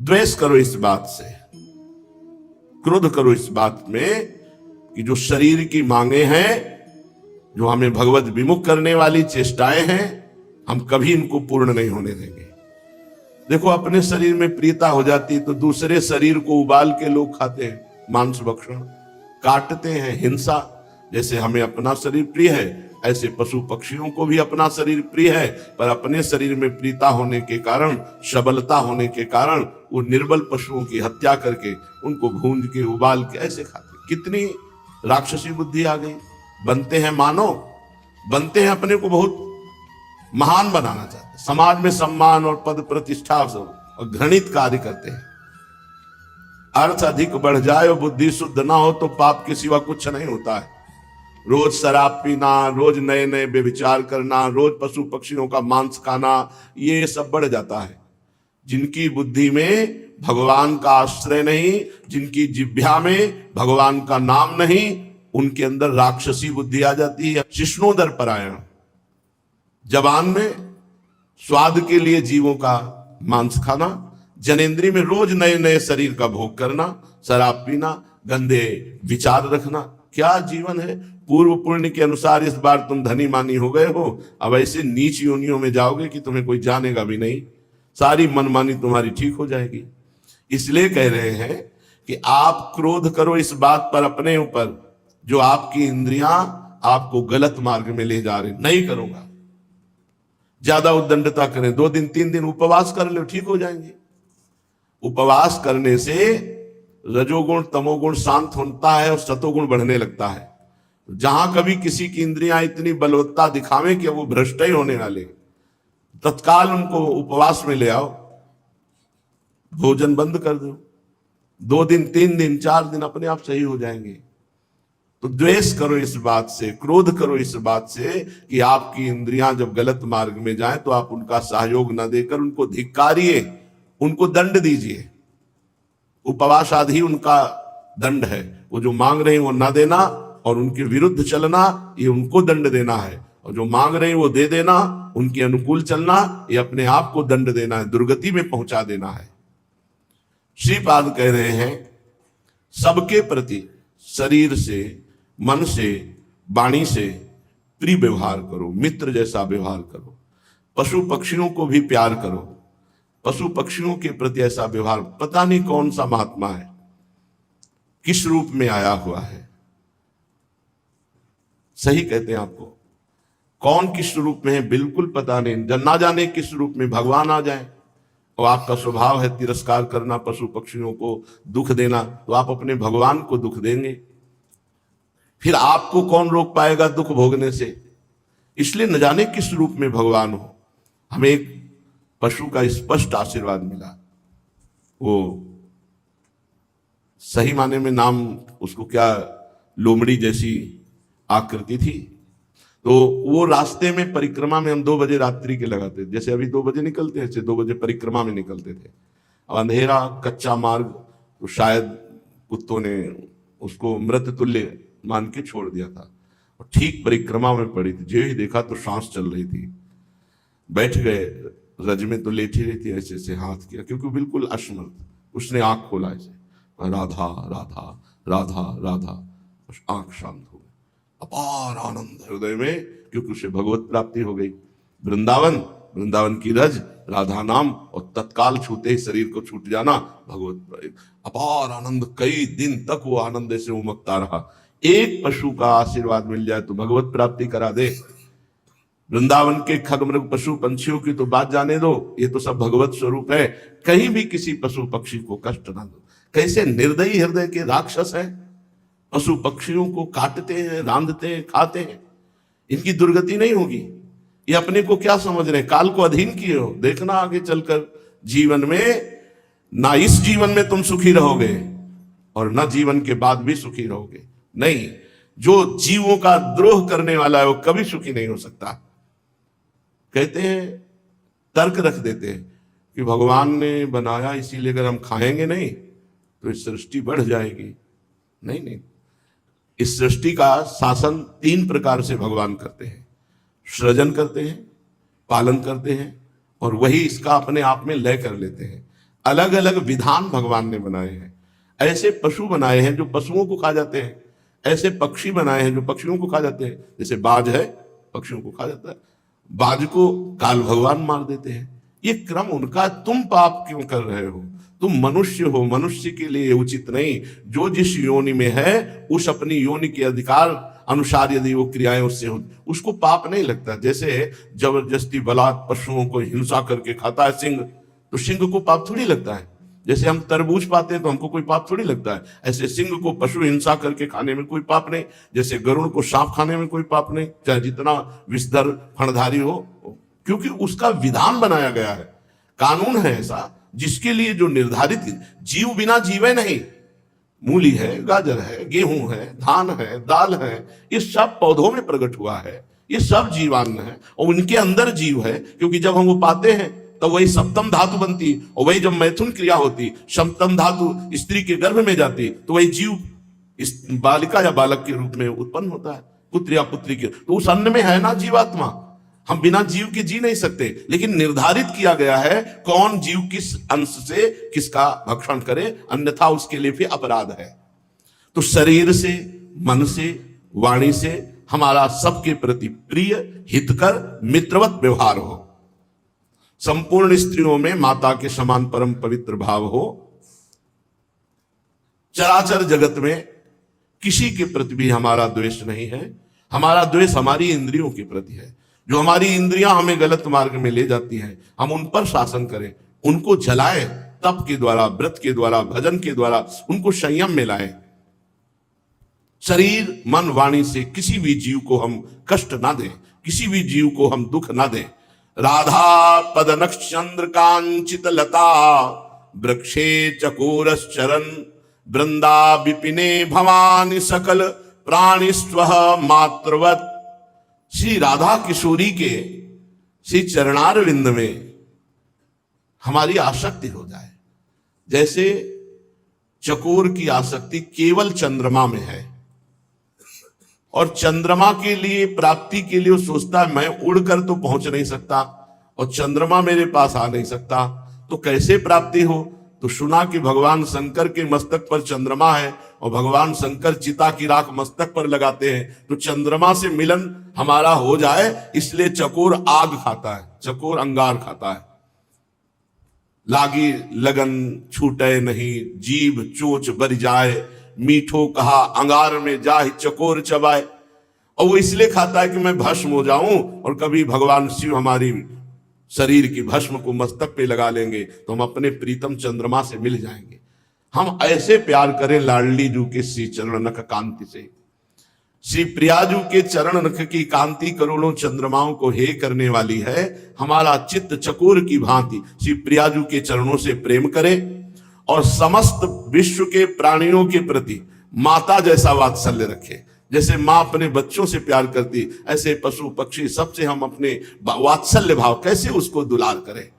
द्वेष करो इस बात से, क्रोध करो इस बात में कि जो शरीर की मांगे हैं, जो हमें भगवत विमुख करने वाली चेष्टाएं हैं, हम कभी इनको पूर्ण नहीं होने देंगे। देखो, अपने शरीर में प्रियता हो जाती तो दूसरे शरीर को उबाल के लोग खाते हैं, मांस भक्षण काटते हैं, हिंसा। जैसे हमें अपना शरीर प्रिय है, ऐसे पशु पक्षियों को भी अपना शरीर प्रिय है, पर अपने शरीर में प्रियता होने के कारण, सबलता होने के कारण वो निर्बल पशुओं की हत्या करके उनको भूंज के उबाल के ऐसे खाते। कितनी राक्षसी बुद्धि आ गई। बनते हैं मानव, बनते हैं अपने को बहुत महान बनाना चाहते, समाज में सम्मान और पद प्रतिष्ठा और घृणित कार्य करते हैं। अर्थ अधिक बढ़ जाए और बुद्धि शुद्ध ना हो तो पाप के सिवा कुछ नहीं होता है। रोज शराब पीना, रोज नए नए व्यभिचार करना, रोज पशु पक्षियों का मांस खाना, ये सब बढ़ जाता है। जिनकी बुद्धि में भगवान का आश्रय नहीं, जिनकी जिह्वा में भगवान का नाम नहीं, उनके अंदर राक्षसी बुद्धि आ जाती है। शिष्णोदर परायण, जबान में स्वाद के लिए जीवों का मांस खाना, जनेंद्री में रोज नए नए शरीर का भोग करना, शराब पीना, गंदे विचार रखना। क्या जीवन है। पूर्व पुण्य के अनुसार इस बार तुम धनी मानी हो गए हो, अब ऐसे नीच योनियों में जाओगे कि तुम्हें कोई जानेगा भी नहीं, सारी मनमानी तुम्हारी ठीक हो जाएगी। इसलिए कह रहे हैं कि आप क्रोध करो इस बात पर अपने ऊपर जो आपकी इंद्रियां आपको गलत मार्ग में ले जा रही। नहीं करूंगा, ज्यादा उद्दंडता करें, 2 दिन 3 दिन उपवास कर लो, ठीक हो जाएंगे। उपवास करने से रजोगुण तमोगुण शांत होता है और सतोगुण बढ़ने लगता है। जहां कभी किसी की इंद्रियां इतनी बलवत्ता दिखावे कि वो भ्रष्ट ही होने वाले, तत्काल उनको उपवास में ले आओ, भोजन बंद कर दो, 2 दिन 3 दिन 4 दिन अपने आप सही हो जाएंगे। तो द्वेष करो इस बात से, क्रोध करो इस बात से कि आपकी इंद्रियां जब गलत मार्ग में जाएं तो आप उनका सहयोग न देकर उनको धिक्कारिए, उनको दंड दीजिए। उपवास आदि उनका दंड है। वो जो मांग रहे हैं वो ना देना और उनके विरुद्ध चलना, ये उनको दंड देना है। और जो मांग रहे हैं वो दे देना, उनके अनुकूल चलना, ये अपने आप को दंड देना है, दुर्गति में पहुंचा देना है। श्रीपाद कह रहे हैं, सबके प्रति शरीर से, मन से, वाणी से प्रिय व्यवहार करो, मित्र जैसा व्यवहार करो। पशु पक्षियों को भी प्यार करो, पशु पक्षियों के प्रति ऐसा व्यवहार। पता नहीं कौन सा महात्मा है, किस रूप में आया हुआ है, सही कहते हैं आपको, कौन किस रूप में है बिल्कुल पता नहीं। ना जाने किस रूप में भगवान आ जाए और आपका स्वभाव है तिरस्कार करना, पशु पक्षियों को दुख देना, तो आप अपने भगवान को दुख देंगे, फिर आपको कौन रोक पाएगा दुख भोगने से। इसलिए न जाने किस रूप में भगवान हो। हमें एक पशु का स्पष्ट आशीर्वाद मिला, वो सही माने में नाम उसको क्या, लोमड़ी जैसी आकृति थी। तो वो रास्ते में परिक्रमा में हम 2 बजे रात्रि के लगाते थे, जैसे अभी 2 बजे निकलते हैं, 2 बजे परिक्रमा में निकलते थे। अब अंधेरा कच्चा मार्ग, तो शायद कुत्तों ने उसको मृत तुल्य मान के छोड़ दिया था। और ठीक परिक्रमा में पड़ी थी, जो ही देखा तो सांस चल रही थी। बैठ गए, रज में तो लेटी रही थी, ऐसे ऐसे हाथ किया, क्योंकि बिल्कुल असमर्थ। उसने आंख खोला ऐसे, राधा राधा राधा राधा, आंख शांत हो गई। अपार आनंद हृदय में, क्योंकि उसे भगवत प्राप्ति हो गई। वृंदावन की रज, राधा नाम, और तत्काल छूते ही शरीर को छूट जाना, भगवत अपार आनंद। कई दिन तक वो आनंद से उमकता रहा। एक पशु का आशीर्वाद मिल जाए तो भगवत प्राप्ति करा दे। वृंदावन के खगमृग पशु पंछियों की तो बात जाने दो, ये तो सब भगवत स्वरूप है। कहीं भी किसी पशु पक्षी को कष्ट ना दो। कैसे निर्दयी हृदय के राक्षस हैं, पशु पक्षियों को काटते हैं, रांधते हैं, खाते हैं। इनकी दुर्गति नहीं होगी। ये अपने को क्या समझ रहे हैं, काल को अधीन किए हो। देखना आगे चलकर जीवन में, ना इस जीवन में तुम सुखी रहोगे और ना जीवन के बाद भी सुखी रहोगे। नहीं, जो जीवों का द्रोह करने वाला है वो कभी सुखी नहीं हो सकता। कहते हैं, तर्क रख देते हैं कि भगवान ने बनाया इसीलिए अगर हम खाएंगे नहीं तो इस सृष्टि बढ़ जाएगी। नहीं नहीं, इस सृष्टि का शासन 3 प्रकार से भगवान करते हैं। सृजन करते हैं, पालन करते हैं, और वही इसका अपने आप में लय कर लेते हैं। अलग अलग विधान भगवान ने बनाए हैं। ऐसे पशु बनाए हैं जो पशुओं को खा जाते हैं, ऐसे पक्षी बनाए हैं जो पक्षियों को खा जाते हैं। जैसे बाज है, पक्षियों को खा जाता है, बाज को काल भगवान मार देते हैं। ये क्रम उनका, तुम पाप क्यों कर रहे हो? तुम मनुष्य हो, मनुष्य के लिए उचित नहीं। जो जिस योनि में है उस अपनी योनि के अधिकार अनुसार यदि वो क्रियाएं उससे हो, उसको पाप नहीं लगता। जैसे जबरदस्ती बलात् पशुओं को हिंसा करके खाता है सिंह, तो सिंह को पाप थोड़ी लगता है। जैसे हम तरबूज पाते हैं तो हमको कोई पाप थोड़ी लगता है, ऐसे सिंह को पशु हिंसा करके खाने में कोई पाप नहीं। जैसे गरुड़ को सांप खाने में कोई पाप नहीं, चाहे जितना विषधर फणधारी हो, क्योंकि उसका विधान बनाया गया है, कानून है ऐसा जिसके लिए जो निर्धारित। जीव बिना जीवे नहीं। मूली है, गाजर है, गेहूं है, धान है, दाल है, ये सब पौधों में प्रकट हुआ है, ये सब जीवान्न है और उनके अंदर जीव है। क्योंकि जब हम वो पाते हैं तो वही सप्तम धातु बनती, और वही जब मैथुन क्रिया होती, सप्तम धातु स्त्री के गर्भ में जाती, तो वही जीव इस बालिका या बालक के रूप में उत्पन्न होता है, पुत्र या पुत्री के। तो उस अन्न में है ना जीवात्मा। हम बिना जीव के जी नहीं सकते, लेकिन निर्धारित किया गया है कौन जीव किस अंश से किसका भक्षण करे, अन्यथा उसके लिए भी अपराध है। तो शरीर से, मन से, वाणी से हमारा सबके प्रति प्रिय, हितकर, मित्रवत व्यवहार हो। संपूर्ण स्त्रियों में माता के समान परम पवित्र भाव हो। चराचर जगत में किसी के प्रति भी हमारा द्वेष नहीं है। हमारा द्वेष हमारी इंद्रियों के प्रति है। जो हमारी इंद्रियां हमें गलत मार्ग में ले जाती हैं, हम उन पर शासन करें, उनको जलाएं, तप के द्वारा, व्रत के द्वारा, भजन के द्वारा उनको संयम में लाएं। शरीर, मन, वाणी से किसी भी जीव को हम कष्ट ना दें, किसी भी जीव को हम दुख ना दें। राधा पद नक्षचंद्र कांचित लता वृक्षे चकोरश्चरन वृंदा विपिने भवानी सकल प्राणिस्व मात्रवत। श्री राधा किशोरी के श्री चरणार विंद में हमारी आसक्ति हो जाए। जैसे चकोर की आसक्ति केवल चंद्रमा में है, और चंद्रमा के लिए प्राप्ति के लिए वो सोचता है मैं उड़कर तो पहुंच नहीं सकता और चंद्रमा मेरे पास आ नहीं सकता, तो कैसे प्राप्ति हो? तो सुना कि भगवान शंकर के मस्तक पर चंद्रमा है और भगवान शंकर चिता की राख मस्तक पर लगाते हैं, तो चंद्रमा से मिलन हमारा हो जाए, इसलिए चकोर आग खाता है, चकोर अंगार खाता है। लागी लगन छूटे नहीं, जीभ चोच बर जाए, मीठो कहा अंगार में जाहि चकोर चबाए। और वो इसलिए खाता है कि मैं भस्म हो जाऊं, और कभी भगवान शिव हमारी शरीर की भस्म को मस्तक पे लगा लेंगे तो हम अपने प्रीतम चंद्रमा से मिल जाएंगे। हम ऐसे प्यार करें लाडली जू के श्री चरण नख कांति से। श्री प्रियाजू के चरण नख की कांति करोड़ों चंद्रमाओं को हे करने वाली है। हमारा चित्त चकोर की भांति श्री प्रियाजू के चरणों से प्रेम करे और समस्त विश्व के प्राणियों के प्रति माता जैसा वात्सल्य रखे। जैसे माँ अपने बच्चों से प्यार करती, ऐसे पशु पक्षी सबसे हम अपने वात्सल्य भाव कैसे उसको दुलार करें।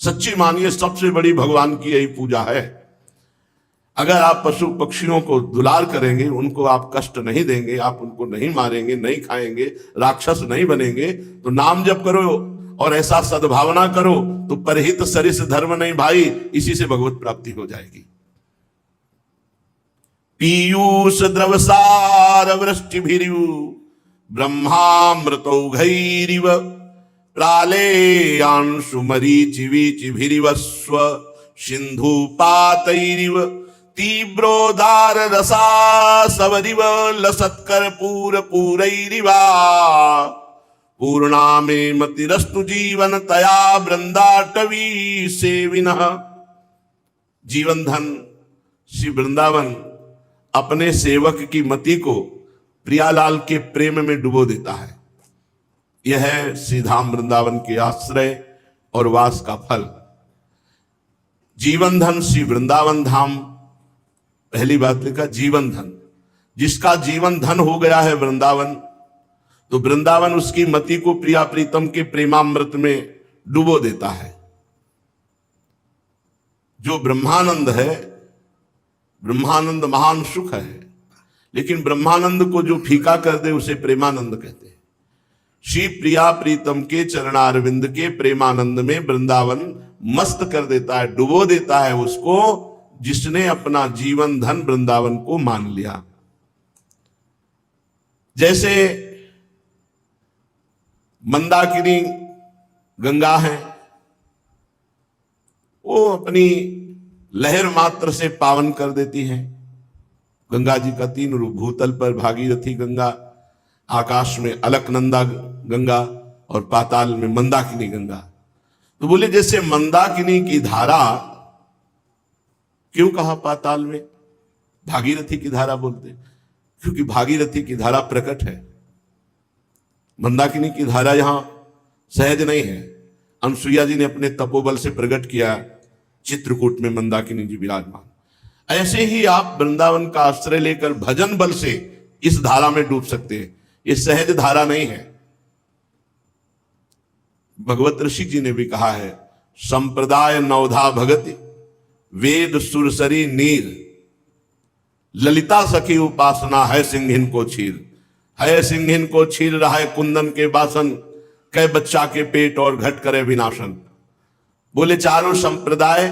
सच्ची मानिए सबसे बड़ी भगवान की यही पूजा है। अगर आप पशु पक्षियों को दुलार करेंगे, उनको आप कष्ट नहीं देंगे, आप उनको नहीं मारेंगे, नहीं खाएंगे, राक्षस नहीं बनेंगे, तो नाम जप करो और ऐसा सद्भावना करो तो परहित सरिस धर्म नहीं भाई, इसी से भगवत प्राप्ति हो जाएगी। पीयूष द्रवसार वृष्टिभिरिव ब्रह्मामृतौघैरिव प्रालेयांशु मरीचिवीचिभिरिव स्व सिंधुपातैरिव तीव्रोदार रसासवरिव लसत्कर्पूर पूरैरिवा पूर्णामे मतिरस्तु जीवन तया वृंदाटवी सेविनः। जीवन धन श्री वृंदावन अपने सेवक की मति को प्रियालाल के प्रेम में डुबो देता है। यह है श्री धाम वृंदावन के आश्रय और वास का फल। जीवन धन श्री वृंदावन धाम, पहली बात लिखा जीवन धन। जिसका जीवन धन हो गया है वृंदावन, तो वृंदावन उसकी मति को प्रिया प्रीतम के प्रेमामृत में डुबो देता है। जो ब्रह्मानंद है, ब्रह्मानंद महान सुख है, लेकिन ब्रह्मानंद को जो फीका कर दे उसे प्रेमानंद कहते हैं। श्री प्रिया प्रीतम के चरणारविंद के प्रेमानंद में वृंदावन मस्त कर देता है, डुबो देता है उसको जिसने अपना जीवन धन वृंदावन को मान लिया। जैसे मंदाकिनी गंगा है, वो अपनी लहर मात्र से पावन कर देती है। गंगा जी का 3 रूप, भूतल पर भागीरथी गंगा, आकाश में अलकनंदा गंगा और पाताल में मंदाकिनी गंगा। तो बोले जैसे मंदाकिनी की धारा, क्यों कहा पाताल में भागीरथी की धारा बोलते? क्योंकि भागीरथी की धारा प्रकट है, मंदाकिनी की धारा यहां सहज नहीं है। अनसुईया जी ने अपने तपोबल से प्रकट किया, चित्रकूट में मंदाकिनी जी विराजमान। ऐसे ही आप वृंदावन का आश्रय लेकर भजन बल से इस धारा में डूब सकते हैं। ये सहज धारा नहीं है। भगवत ऋषि जी ने भी कहा है, संप्रदाय नवधा भगति वेद सुरसरी नीर, ललिता सखी उपासना है सिंहिन को छीर। है सिंहिन को छीर रहा है कुंदन के बासन, कै बच्चा के पेट और घट करे विनाशन। बोले चारों संप्रदाय,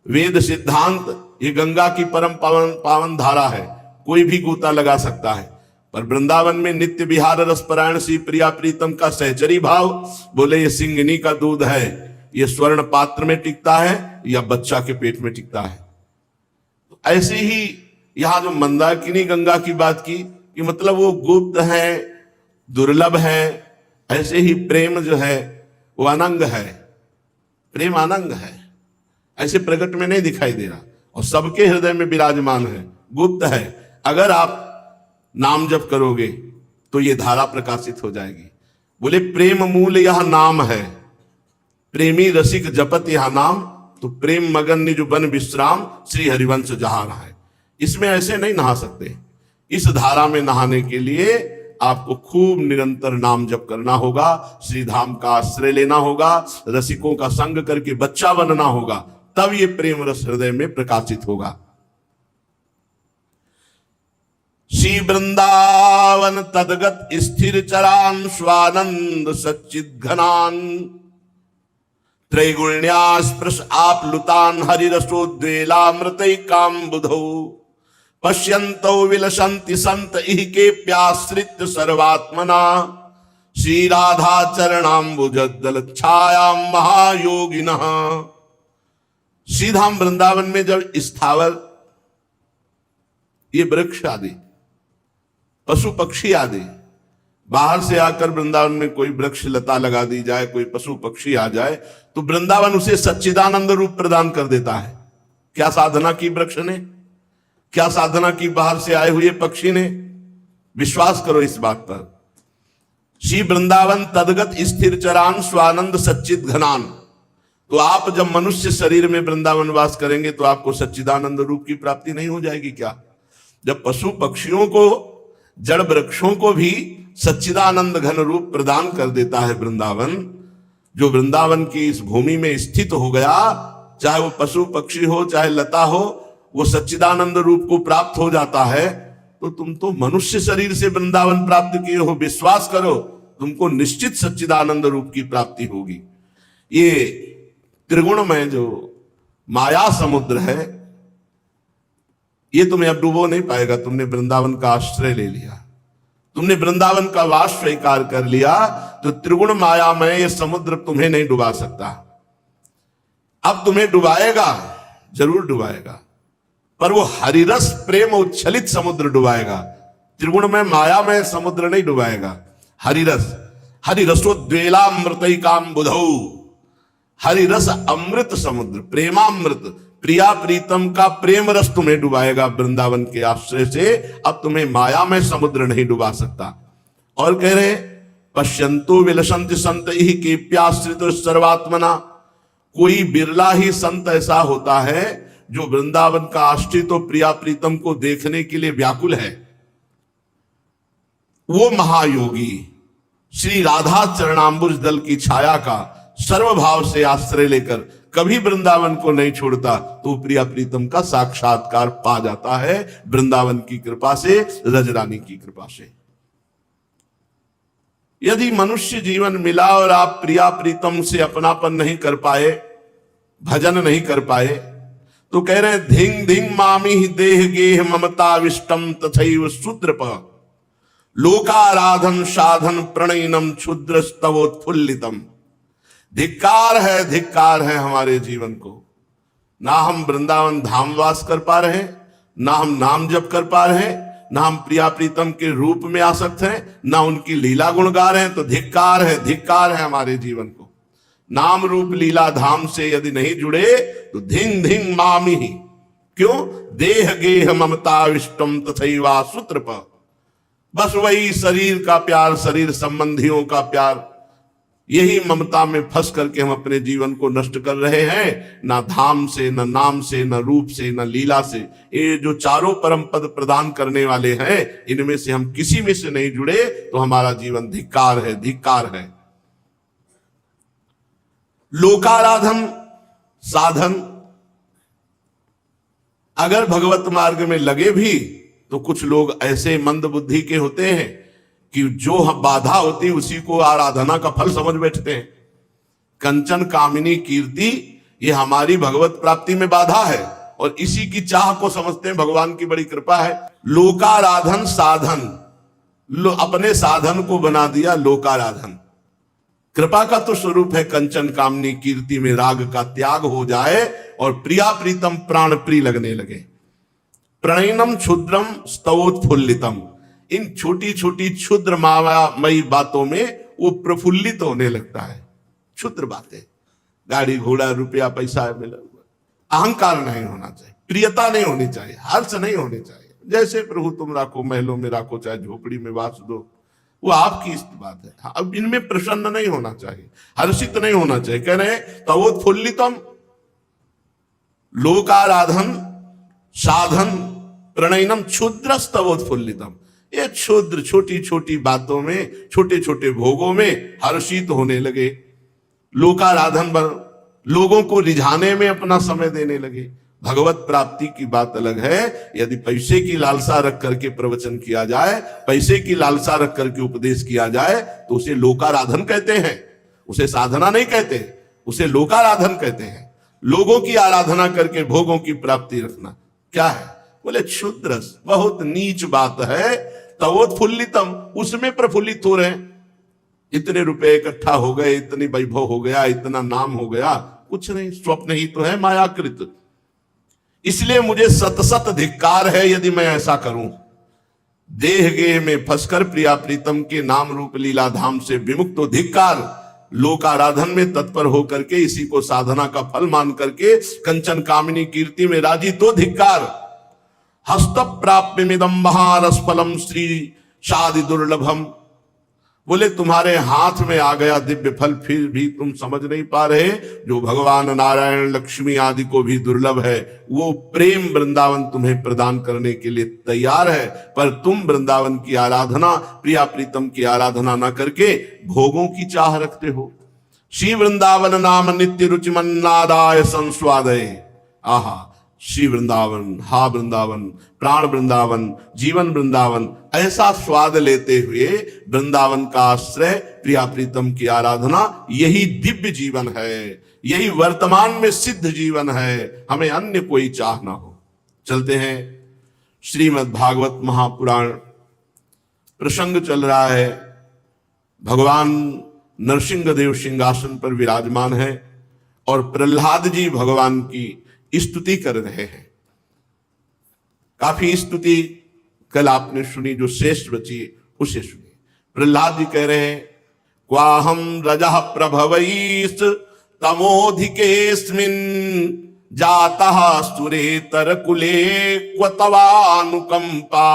वेद सिद्धांत, ये गंगा की परम पावन धारा है, कोई भी गोता लगा सकता है। पर वृंदावन में नित्य विहार रसपरायण सी प्रिया प्रीतम का सहचरी भाव, बोले ये सिंगिनी का दूध है, ये स्वर्ण पात्र में टिकता है या बच्चा के पेट में टिकता है। तो ऐसे ही यहां जो मंदाकिनी गंगा की बात की कि मतलब वो गुप्त है, दुर्लभ है। ऐसे ही प्रेम जो है वो अनंग है, प्रेम अनंग है, ऐसे प्रकट में नहीं दिखाई दे रहा और सबके हृदय में विराजमान है, गुप्त है। अगर आप नाम जप करोगे तो ये धारा प्रकाशित हो जाएगी। बोले प्रेम मूल यह नाम है, प्रेमी रसिक जपत यह नाम, तो प्रेम मगन निज बन विश्राम, श्री हरिवंश जहां रहा है। इसमें ऐसे नहीं नहा सकते। इस धारा में नहाने के लिए आपको खूब निरंतर नाम जप करना होगा, श्री धाम का आश्रय लेना होगा, रसिकों का संग करके बच्चा बनना होगा, तब ये प्रेम रस हृदय में प्रकाशित होगा। श्री वृंदावन तदगत स्थिर चरान स्वानंद सच्चिद घनान, त्रैगुण्यास्पृश आप्लुतान हरिरसोद्वेलामृतैकाम बुधौ, पश्यन्तौ विलसन्ति संत इह के प्याश्रित्य सर्वात्मना, श्री राधा चरणाम्बुजद्दल छायां महायोगिनः। श्रीधाम वृंदावन में जब स्थावर ये वृक्ष आदि, पशु पक्षी आदि, बाहर से आकर वृंदावन में कोई वृक्ष लता लगा दी जाए, कोई पशु पक्षी आ जाए, तो वृंदावन उसे सच्चिदानंद रूप प्रदान कर देता है। क्या साधना की वृक्ष ने, क्या साधना की बाहर से आए हुए पक्षी ने? विश्वास करो इस बात पर। श्री वृंदावन तदगत स्थिर चरान स्वानंद सच्चिद घनान। तो आप जब मनुष्य शरीर में वृंदावन वास करेंगे तो आपको सच्चिदानंद रूप की प्राप्ति नहीं हो जाएगी क्या? जब पशु पक्षियों को, जड़ वृक्षों को भी सच्चिदानंद घन रूप प्रदान कर देता है वृंदावन, जो वृंदावन की इस भूमि में स्थित हो गया, चाहे वो पशु पक्षी हो चाहे लता हो, वो सच्चिदानंद रूप को प्राप्त हो जाता है, तो तुम तो मनुष्य शरीर से वृंदावन प्राप्त किए हो, विश्वास करो तुमको निश्चित सच्चिदानंद रूप की प्राप्ति होगी। ये त्रिगुणमय जो माया समुद्र है, ये तुम्हें अब डूबो नहीं पाएगा। तुमने वृंदावन का आश्रय ले लिया, तुमने वृंदावन का वास स्वीकार कर लिया, तो त्रिगुण मायामय ये समुद्र तुम्हें नहीं डुबा सकता। अब तुम्हें डुबाएगा, जरूर डुबाएगा, पर वो हरिरस प्रेम उच्छलित समुद्र डुबाएगा, त्रिगुण में मायामय समुद्र नहीं डुबाएगा। हरिरस, हरिरसोद्वेलामृतैकाम बुधौ, हरिरस अमृत समुद्र, प्रेमामृत, प्रिया प्रीतम का प्रेम रस तुम्हें डुबाएगा वृंदावन के आश्रय से। अब तुम्हें माया में समुद्र नहीं डुबा सकता। और कह रहे पश्यंतु विलसंति संत इह के प्याश्रित सर्वात्मना। कोई बिरला ही संत ऐसा होता है जो वृंदावन का आश्रित तो प्रिया प्रीतम को देखने के लिए व्याकुल है। वो महायोगी श्री राधा चरणाम्बुज दल की छाया का सर्वभाव से आश्रय लेकर कभी वृंदावन को नहीं छोड़ता, तो प्रिया प्रीतम का साक्षात्कार पा जाता है वृंदावन की कृपा से, रजरानी की कृपा से। यदि मनुष्य जीवन मिला और आप प्रिया प्रीतम से अपनापन नहीं कर पाए, भजन नहीं कर पाए, तो कह रहे हैं धिंग धिंग मामी देह गेह ममताविष्टम तथैव शूद्रप लोकाराधन साधन प्रणयनम क्षुद्र स्तवोत्फुल्लितम। धिक्कार है हमारे जीवन को। ना हम वृंदावन धामवास कर पा रहे हैं, ना हम नाम जप कर पा रहे हैं, ना हम प्रिया प्रीतम के रूप में आसक्त हैं, ना उनकी लीला गुण गा रहे हैं। तो धिक्कार है हमारे जीवन को। नाम रूप लीला धाम से यदि नहीं जुड़े तो धिंग धिंग मामी। क्यों? देह गेह ममताविष्टम तथैवा सूत्रप। बस वही शरीर का प्यार, शरीर संबंधियों का प्यार, यही ममता में फंस करके हम अपने जीवन को नष्ट कर रहे हैं। ना धाम से, न नाम से, न रूप से, न लीला से। ये जो चारों परम पद प्रदान करने वाले हैं, इनमें से हम किसी में से नहीं जुड़े तो हमारा जीवन धिक्कार है। लोकाराधन साधन, अगर भगवत मार्ग में लगे भी तो कुछ लोग ऐसे मंद बुद्धि के होते हैं कि जो बाधा होती उसी को आराधना का फल समझ बैठते हैं। कंचन कामिनी कीर्ति ये हमारी भगवत प्राप्ति में बाधा है और इसी की चाह को समझते हैं भगवान की बड़ी कृपा है। लोकाराधन साधन, अपने साधन को बना दिया लोकाराधन। कृपा का तो स्वरूप है कंचन कामनी कीर्ति में राग का त्याग हो जाए और प्रिया प्रीतम प्राण प्रिय लगने लगे। प्रणयनम क्षुद्रम स्तवोत्फुल्लितम, इन छोटी छोटी क्षुद्र मायामयी बातों में वो प्रफुल्लित होने लगता है। क्षुद्र बातें, गाड़ी घोड़ा रुपया पैसा मिला, अहंकार नहीं होना चाहिए, प्रियता नहीं होनी चाहिए, हर्ष नहीं होने चाहिए। जैसे प्रभु तुम राखो, महलों में राखो, चाहे झोपड़ी में वास दो, वो आपकी इष्ट बात है। अब इनमें प्रसन्न नहीं होना चाहिए, हर्षित नहीं होना चाहिए। कह रहे तवोत्फुल्लितम लोकाराधन साधन प्रणयनम क्षुद्र स्तवोत्फुल्लितम। ये क्षुद्र छोटी छोटी बातों में, छोटे छोटे भोगों में हर्षित होने लगे। लोकाराधन लोगों को रिझाने में अपना समय देने लगे। भगवत प्राप्ति की बात अलग है। यदि पैसे की लालसा रख करके प्रवचन किया जाए, पैसे की लालसा रख करके उपदेश किया जाए तो उसे लोकाराधन कहते हैं, उसे साधना नहीं कहते, उसे लोकाराधन कहते हैं। लोगों की आराधना करके भोगों की प्राप्ति रखना क्या है? बोले क्षुद्र, बहुत नीच बात है। तवोत्फुल्लितम, उसमें प्रफुल्लित हो रहे हैं। इतने रुपए इकट्ठा हो गए, इतनी वैभव हो गया, इतना नाम हो गया, कुछ नहीं, स्वप्न ही तो है मायाकृत। इसलिए मुझे सत धिक्कार है यदि मैं ऐसा करूं। देह गेह में फंसकर प्रिया प्रीतम के नाम रूप लीला धाम से विमुक्त हो धिक्कार। लोकाराधन में तत्पर होकर के इसी को साधना का फल मान करके कंचन कामिनी कीर्ति में राजी तो धिक्कार। हस्त प्राप्य मिदम महारस फलम श्री शादि दुर्लभम। बोले तुम्हारे हाथ में आ गया दिव्य फल, फिर भी तुम समझ नहीं पा रहे। जो भगवान नारायण लक्ष्मी आदि को भी दुर्लभ है, वो प्रेम वृंदावन तुम्हें प्रदान करने के लिए तैयार है। पर तुम वृंदावन की आराधना, प्रिया प्रीतम की आराधना ना करके भोगों की चाह रखते हो। श्री वृंदावन नाम नित्य रुचिमन्नादाय संस्वादय। आहा, श्री वृंदावन, हा वृंदावन, प्राण वृंदावन, जीवन वृंदावन, ऐसा स्वाद लेते हुए वृंदावन का आश्रय, प्रिया प्रीतम की आराधना, यही दिव्य जीवन है, यही वर्तमान में सिद्ध जीवन है। हमें अन्य कोई चाह ना हो। चलते हैं श्रीमद् भागवत महापुराण। प्रसंग चल रहा है, भगवान नरसिंहदेव सिंहासन पर विराजमान है और प्रहलाद जी भगवान की स्तुति कर रहे हैं। काफी स्तुति कल आपने सुनी, जो श्रेष्ठ बची उसे सुनी। प्रहलाद जी कह रहे हैं, क्वाहम रजः प्रभवैस् तमोधिकेस्मिन् जातः सुरेतर कुले क्व तवानुकंपा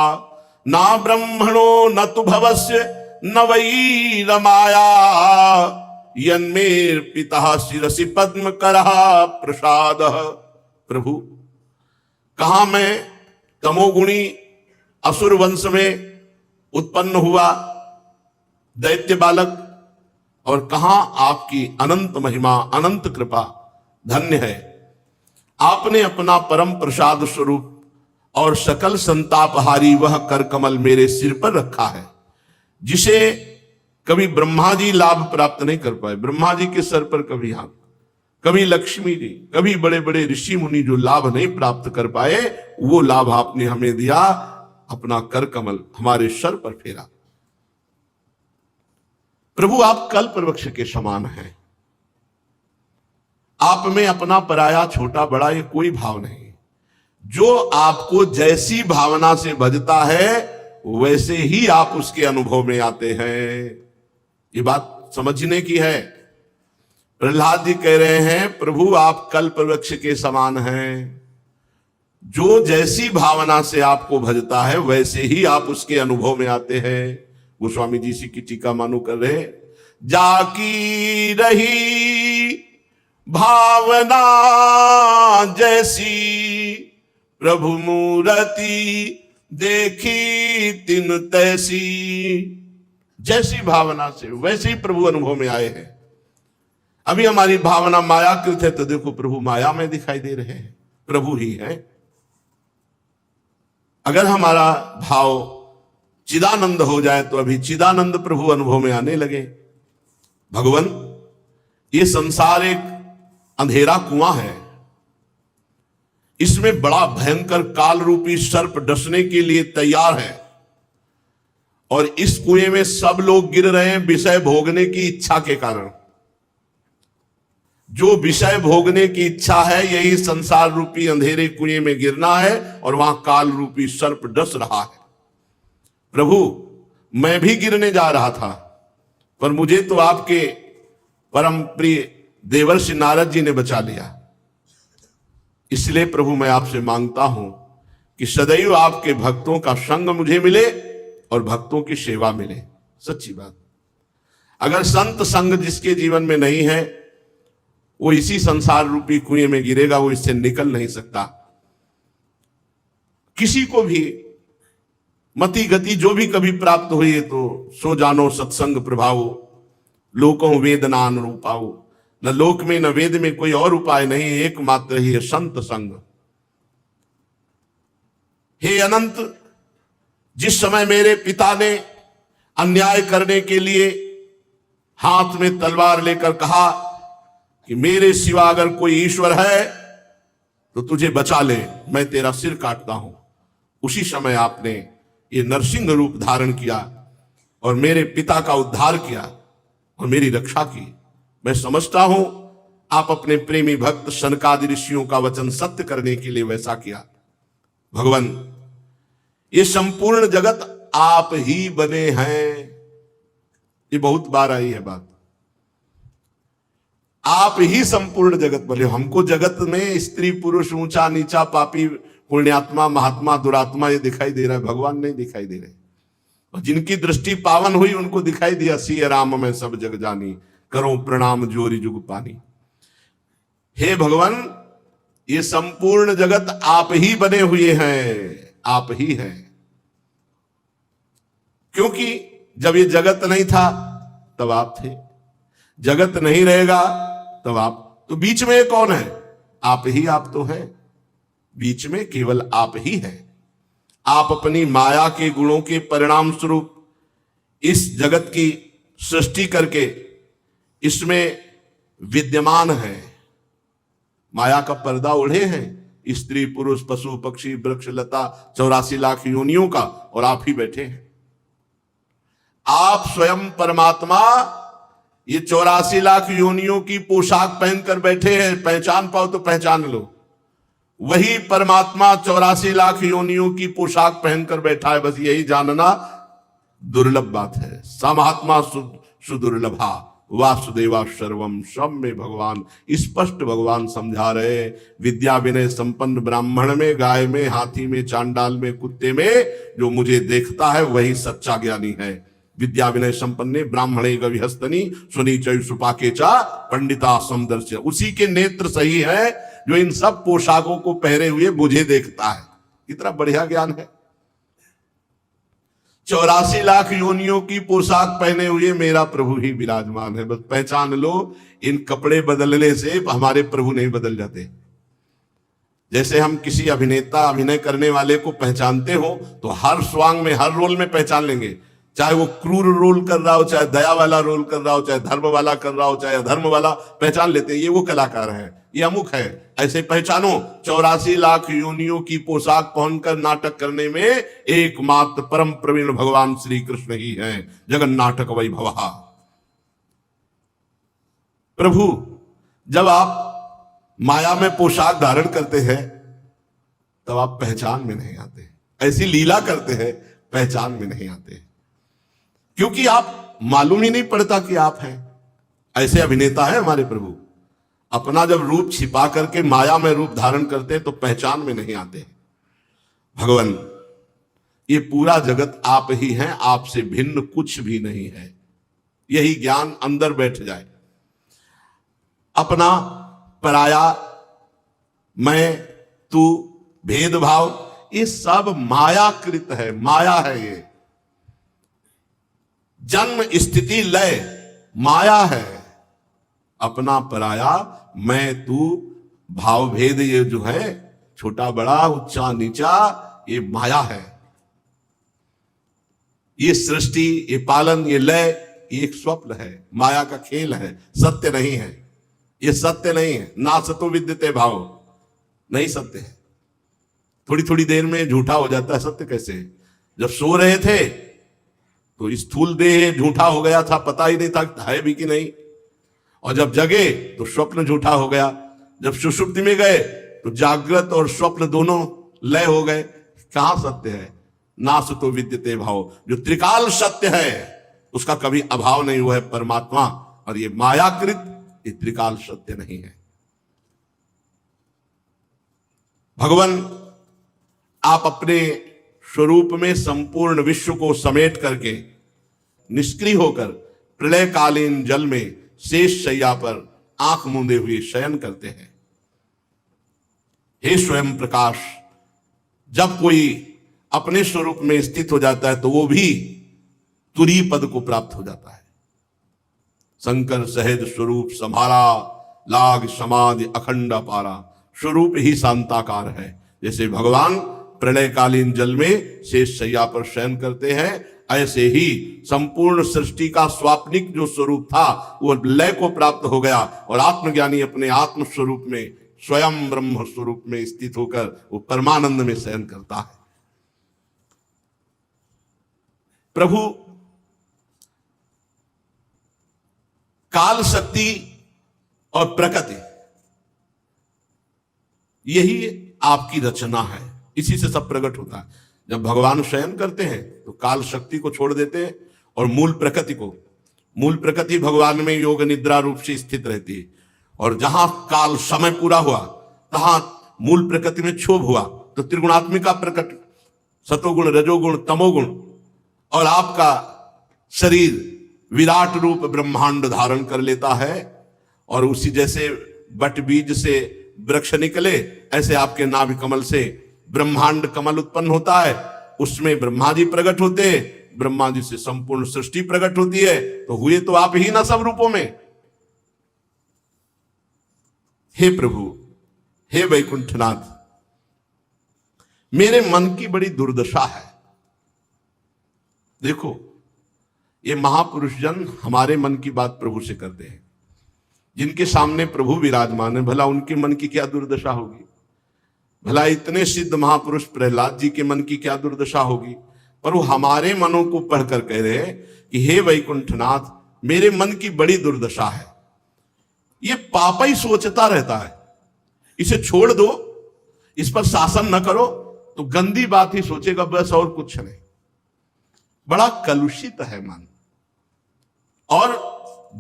ना ब्रह्मणो न तु भवस्य न वै रमाया यन्मेर पिता शिरसि पद्म करः प्रसादः। प्रभु, कहां मैं तमोगुणी असुर वंश में उत्पन्न हुआ दैत्य बालक, और कहां आपकी अनंत महिमा, अनंत कृपा, धन्य है। आपने अपना परम प्रसाद स्वरूप और सकल संतापहारी वह कर कमल मेरे सिर पर रखा है, जिसे कभी ब्रह्मा जी लाभ प्राप्त नहीं कर पाए। ब्रह्मा जी के सर पर कभी हाथ, कभी लक्ष्मी जी, कभी बड़े बड़े ऋषि मुनि जो लाभ नहीं प्राप्त कर पाए, वो लाभ आपने हमें दिया। अपना कर कमल हमारे सर पर फेरा। प्रभु आप कल्प वृक्ष के समान हैं। आप में अपना पराया छोटा बड़ा ये कोई भाव नहीं। जो आपको जैसी भावना से भजता है वैसे ही आप उसके अनुभव में आते हैं। ये बात समझने की है। प्रहलाद जी कह रहे हैं प्रभु आप कल्प वृक्ष के समान हैं। जो जैसी भावना से आपको भजता है वैसे ही आप उसके अनुभव में आते हैं। गोस्वामी जी की टीका मानो कर रहे, जाकी रही भावना जैसी, प्रभु मूर्ति देखी तिन तैसी। जैसी भावना से वैसे ही प्रभु अनुभव में आए हैं। अभी हमारी भावना मायाकृत है तो देखो प्रभु माया में दिखाई दे रहे हैं, प्रभु ही है। अगर हमारा भाव चिदानंद हो जाए तो अभी चिदानंद प्रभु अनुभव में आने लगे। भगवान, ये संसार एक अंधेरा कुआं है। इसमें बड़ा भयंकर काल रूपी सर्प डसने के लिए तैयार है, और इस कुएं में सब लोग गिर रहे हैं विषय भोगने की इच्छा के कारण। जो विषय भोगने की इच्छा है यही संसार रूपी अंधेरे कुएं में गिरना है, और वहां काल रूपी सर्प डस रहा है। प्रभु, मैं भी गिरने जा रहा था, पर मुझे तो आपके परम प्रिय देवर्षि नारद जी ने बचा लिया। इसलिए प्रभु मैं आपसे मांगता हूं कि सदैव आपके भक्तों का संग मुझे मिले और भक्तों की सेवा मिले। सच्ची बात, अगर संत संग जिसके जीवन में नहीं है वो इसी संसार रूपी कुएं में गिरेगा, वो इससे निकल नहीं सकता। किसी को भी मति गति जो भी कभी प्राप्त हुई है तो सो जानो सत्संग प्रभाव, लोकों वेदना अनुरूपाओ। न लोक में न वेद में कोई और उपाय नहीं, एकमात्र ही है संत संग। हे अनंत, जिस समय मेरे पिता ने अन्याय करने के लिए हाथ में तलवार लेकर कहा कि मेरे सिवा अगर कोई ईश्वर है तो तुझे बचा ले, मैं तेरा सिर काटता हूं, उसी समय आपने ये नरसिंह रूप धारण किया और मेरे पिता का उद्धार किया और मेरी रक्षा की। मैं समझता हूं आप अपने प्रेमी भक्त शनकादि ऋषियों का वचन सत्य करने के लिए वैसा किया। भगवान, ये संपूर्ण जगत आप ही बने हैं। ये बहुत बार आई है बात, आप ही संपूर्ण जगत बने। हमको जगत में स्त्री पुरुष ऊंचा नीचा पापी पुण्यात्मा महात्मा दुरात्मा ये दिखाई दे रहा है, भगवान नहीं दिखाई दे रहे। और जिनकी दृष्टि पावन हुई उनको दिखाई दिया, सिय राम में सब जग जानी, करो प्रणाम जोरी जुग पानी। हे भगवान, ये संपूर्ण जगत आप ही बने हुए हैं, आप ही हैं। क्योंकि जब ये जगत नहीं था तब आप थे, जगत नहीं रहेगा तब आप, तो बीच में कौन है? आप ही आप तो है, बीच में केवल आप ही है। आप अपनी माया के गुणों के परिणाम स्वरूप इस जगत की सृष्टि करके इसमें विद्यमान है। माया का पर्दा ओढ़े हैं स्त्री पुरुष पशु पक्षी वृक्ष लता 84 लाख योनियों का, और आप ही बैठे हैं। आप स्वयं परमात्मा ये 84 लाख योनियों की पोशाक पहनकर बैठे हैं। पहचान पाओ तो पहचान लो, वही परमात्मा 84 लाख योनियों की पोशाक पहनकर बैठा है। बस यही जानना दुर्लभ बात है। समात्मा सुदुर्लभा वासुदेवा सर्वम सब में भगवान स्पष्ट भगवान समझा रहे। विद्या विनय संपन्न ब्राह्मण में, गाय में, हाथी में, चांडाल में, कुत्ते में जो मुझे देखता है वही सच्चा ज्ञानी है। विद्या विनय संपन्ने ब्राह्मणे गविहस्तनी सुनीचय सुपाकेचा पंडिता समदर्श, उसी के नेत्र सही है जो इन सब पोशाकों को पहने हुए मुझे देखता है। कितना बढ़िया ज्ञान है। 84 लाख योनियों की पोशाक पहने हुए मेरा प्रभु ही विराजमान है। बस पहचान लो, इन कपड़े बदलने से हमारे प्रभु नहीं बदल जाते। जैसे हम किसी अभिनेता अभिनय करने वाले को पहचानते हो तो हर स्वांग में हर रोल में पहचान लेंगे। चाहे वो क्रूर रोल कर रहा हो, चाहे दया वाला रोल कर रहा हो, चाहे धर्म वाला कर रहा हो, चाहे अधर्म वाला, पहचान लेते हैं ये वो कलाकार है, ये अमुक है, ऐसे पहचानो। 84 लाख योनियों की पोशाक पहनकर नाटक करने में एकमात्र परम प्रवीण भगवान श्री कृष्ण ही हैं। जगन नाटक वैभवा। प्रभु जब आप माया में पोशाक धारण करते हैं तब आप पहचान में नहीं आते, ऐसी लीला करते हैं पहचान में नहीं आते, क्योंकि आप मालूम ही नहीं पड़ता कि आप हैं। ऐसे अभिनेता है हमारे प्रभु, अपना जब रूप छिपा करके माया में रूप धारण करते हैं तो पहचान में नहीं आते। भगवान ये पूरा जगत आप ही हैं, आपसे भिन्न कुछ भी नहीं है, यही ज्ञान अंदर बैठ जाए। अपना पराया, मैं तू, भेदभाव, ये सब मायाकृत है, माया है। ये जन्म स्थिति लय माया है। अपना पराया, मैं तू, भाव भेद, ये जो है छोटा बड़ा, ऊंचा नीचा, ये माया है। ये सृष्टि, ये पालन, ये लय, ये एक स्वप्न है, माया का खेल है, सत्य नहीं है। ये सत्य नहीं है। ना सतो विद्यते भाव, नहीं सत्य है। थोड़ी थोड़ी देर में झूठा हो जाता है, सत्य कैसे? जब सो रहे थे तो स्थूल देह झूठा हो गया था, पता ही नहीं था है भी कि नहीं, और जब जगे तो स्वप्न झूठा हो गया। जब सुषुप्ति में गए तो जागृत और स्वप्न दोनों लय हो गए। कहां सत्य है? ना सतो विद्यते भाव। जो त्रिकाल सत्य है उसका कभी अभाव नहीं हुआ है परमात्मा, और ये मायाकृत, ये त्रिकाल सत्य नहीं है। भगवान आप अपने स्वरूप में संपूर्ण विश्व को समेट करके निष्क्रिय होकर प्रलयकालीन जल में शेष शैया पर आंख मूंदे हुए शयन करते हैं। हे स्वयं प्रकाश, जब कोई अपने स्वरूप में स्थित हो जाता है तो वो भी तुरी पद को प्राप्त हो जाता है। शंकर सहज स्वरूप संभारा, लाग समाधि अखंड अपारा। स्वरूप ही शांताकार है। जैसे भगवान प्रलयकालीन जल में शेष शैया पर शयन करते हैं, ऐसे ही संपूर्ण सृष्टि का स्वाप्निक जो स्वरूप था वो लय को प्राप्त हो गया, और आत्मज्ञानी अपने आत्म स्वरूप में, स्वयं ब्रह्म स्वरूप में स्थित होकर वो परमानंद में शयन करता है। प्रभु काल शक्ति और प्रकृति, यही आपकी रचना है, इसी से सब प्रकट होता है। जब भगवान शयन करते हैं तो काल शक्ति को छोड़ देते हैं और मूल प्रकृति को, मूल प्रकृति भगवान में योग निद्रा रूप से स्थित रहती है, और जहां काल समय पूरा हुआ तहां मूल प्रकृति में क्षोभ हुआ तो त्रिगुणात्मिका प्रकट, सतोगुण, रजोगुण, तमोगुण, और आपका शरीर विराट रूप ब्रह्मांड धारण कर लेता है। और उसी जैसे बट बीज से वृक्ष निकले, ऐसे आपके नाभि कमल से ब्रह्मांड कमल उत्पन्न होता है। उसमें ब्रह्मा जी प्रकट होते हैं, ब्रह्मा जी से संपूर्ण सृष्टि प्रकट होती है। तो हुए तो आप ही ना सब रूपों में। हे प्रभु, हे वैकुंठनाथ, मेरे मन की बड़ी दुर्दशा है। देखो, ये महापुरुष जन हमारे मन की बात प्रभु से करते हैं। जिनके सामने प्रभु विराजमान है, भला उनके मन की क्या दुर्दशा होगी? भला इतने सिद्ध महापुरुष प्रहलाद जी के मन की क्या दुर्दशा होगी? पर वो हमारे मनों को पढ़कर कह रहे हैं कि हे वैकुंठनाथ, मेरे मन की बड़ी दुर्दशा है। ये पाप ही सोचता रहता है, इसे छोड़ दो, इस पर शासन न करो तो गंदी बात ही सोचेगा, बस और कुछ नहीं। बड़ा कलुषित है मन और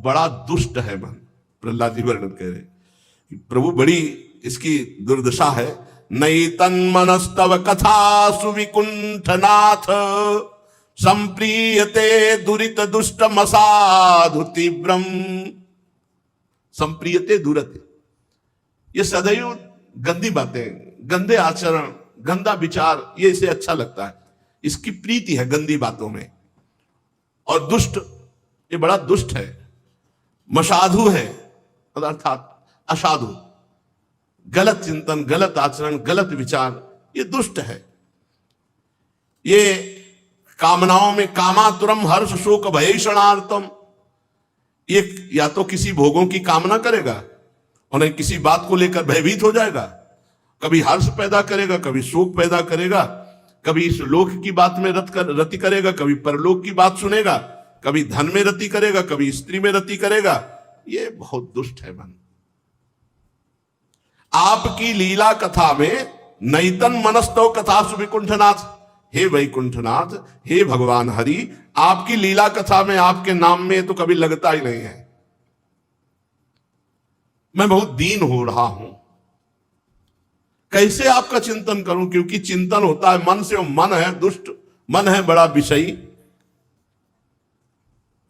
बड़ा दुष्ट है मन। प्रहलाद जी वर्णन कह रहे प्रभु बड़ी इसकी दुर्दशा है। नई तन्मनस्तव कथा सुविकुंठनाथ, संप्रियते दुरित दुष्ट मसाधु तीव्रम। संप्रियते दुरते, ये सदैव गंदी बातें, गंदे आचरण, गंदा विचार, ये इसे अच्छा लगता है, इसकी प्रीति है गंदी बातों में। और दुष्ट, ये बड़ा दुष्ट है। मसाधु है अर्थात असाधु, गलत चिंतन, गलत आचरण, गलत विचार, ये दुष्ट है। ये कामनाओं में कामातुरम हर्ष शोक भयषणार्थम, एक या तो किसी भोगों की कामना करेगा और नहीं किसी बात को लेकर भयभीत हो जाएगा, कभी हर्ष पैदा करेगा, कभी शोक पैदा करेगा, कभी इस लोक की बात में रति करेगा, कभी परलोक की बात सुनेगा, कभी धन में रति करेगा, कभी स्त्री में रति करेगा। ये बहुत दुष्ट है मन। आपकी लीला कथा में नैतन मनस्तो कथा सुविकुंठनाथ, हे वैकुंठनाथ, हे भगवान हरि, आपकी लीला कथा में आपके नाम में तो कभी लगता ही नहीं है। मैं बहुत दीन हो रहा हूं, कैसे आपका चिंतन करूं, क्योंकि चिंतन होता है मन से, वो मन है दुष्ट, मन है बड़ा विषयी।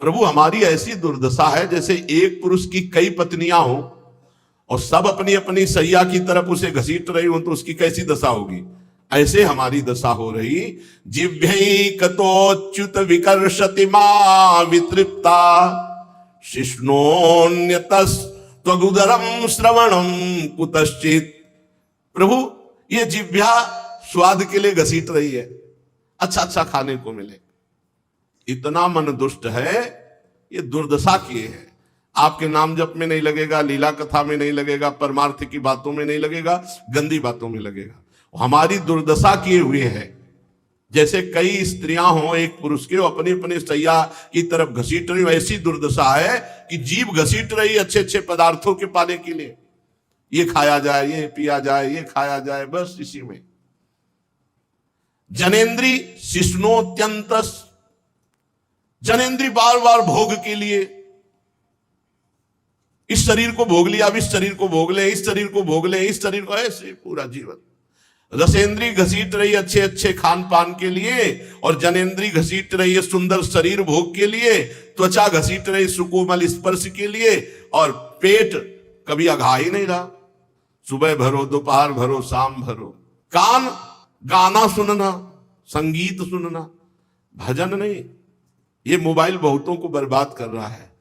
प्रभु हमारी ऐसी दुर्दशा है जैसे एक पुरुष की कई पत्नियां हो और सब अपनी अपनी सैया की तरफ उसे घसीट रही हो, तो उसकी कैसी दशा होगी। ऐसे हमारी दशा हो रही। जिह्वैकतोच्युत विकर्षति मा वितृप्ता, शिष्णोन्यतस्त्वगुदरम श्रवणम कुतश्चित। प्रभु ये जिह्वा स्वाद के लिए घसीट रही है, अच्छा अच्छा खाने को मिले, इतना मन दुष्ट है, ये दुर्दशा किए है। आपके नाम जप में नहीं लगेगा, लीला कथा में नहीं लगेगा, परमार्थ की बातों में नहीं लगेगा, गंदी बातों में लगेगा। हमारी दुर्दशा किए हुए है। जैसे कई स्त्रियां हो एक पुरुष के, अपनी अपनी सैया की तरफ घसीट रही, ऐसी दुर्दशा है कि जीभ घसीट रही अच्छे अच्छे पदार्थों के पाने के लिए, ये खाया जाए, ये पिया जाए, ये खाया जाए, बस इसी में। जनेन्द्री शिष्णोत्यंतस, जनेन्द्री बार बार भोग के लिए, इस शरीर को भोग लिया, अब इस शरीर को भोग ले, इस शरीर को भोग ले, इस शरीर को, ऐसे पूरा जीवन। रसेंद्री घसीट रही अच्छे अच्छे खान पान के लिए, और जनेन्द्री घसीट रही है सुंदर शरीर भोग के लिए, त्वचा घसीट रही सुकोमल स्पर्श के लिए, और पेट कभी अघा ही नहीं रहा। सुबह भरो, दोपहर भरो, शाम भरो। कान गाना सुनना, संगीत सुनना, भजन नहीं। ये मोबाइल बहुतों को बर्बाद कर रहा है,